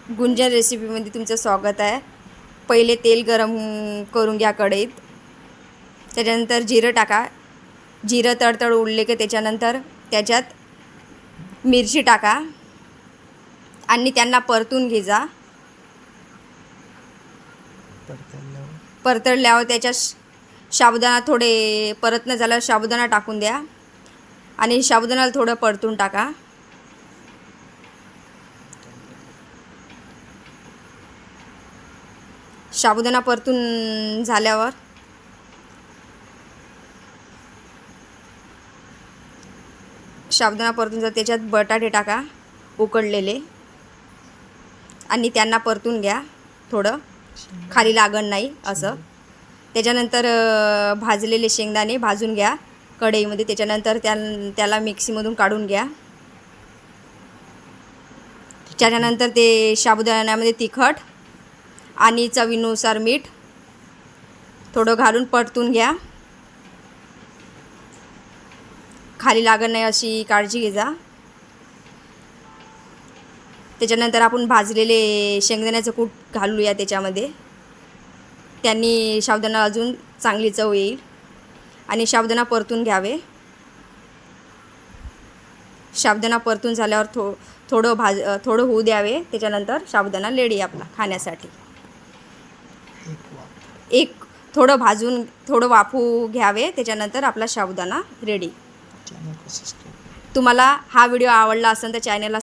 गुंजन रेसिपीमध्ये तुमचं स्वागत आहे. पहिले तेल गरम करून घ्या कढईत. त्याच्यानंतर जिरं टाका. जिरं तडतड उडले की त्याच्यानंतर त्याच्यात मिरची टाका आणि त्यांना परतून घे जा. परतल्यावर त्याच्यात साबुदाणा थोडे परतणं झाल्यावर साबुदाणा टाकून द्या आणि साबुदाण्याला थोडं परतून टाका. साबुदाणा परतून झाल्यावर त्याच्यात बटाटे टाका उकडलेले आणि त्यांना परतून घ्या थोडं, खाली लागण नाही असं. त्याच्यानंतर भाजलेले शेंगदाणे भाजून घ्या कढईमध्ये. त्याच्यानंतर त्याला मिक्सीमधून काढून घ्या. त्याच्यानंतर ते साबुदाण्यामध्ये तिखट आणि चवीनुसार मीठ थोडं घालून परतून घ्या. खाली लागण नाही अशी काळजी घे जा. त्याच्यानंतर आपण भाजलेले शेंगदाण्याचं कूट घालूया त्याच्यामध्ये. त्यांनी साबुदाणा अजून चांगली चव येईल आणि साबुदाणा परतून घ्यावे. साबुदाणा परतून झाल्यावर थोडं होऊ द्यावे. त्याच्यानंतर साबुदाणा रेडी आपला खाण्यासाठी. थोडं वाफू घ्यावे. त्याच्यानंतर आपला साबुदाणा रेडी. तुम्हाला हा व्हिडिओ आवडला असेल तर चॅनलला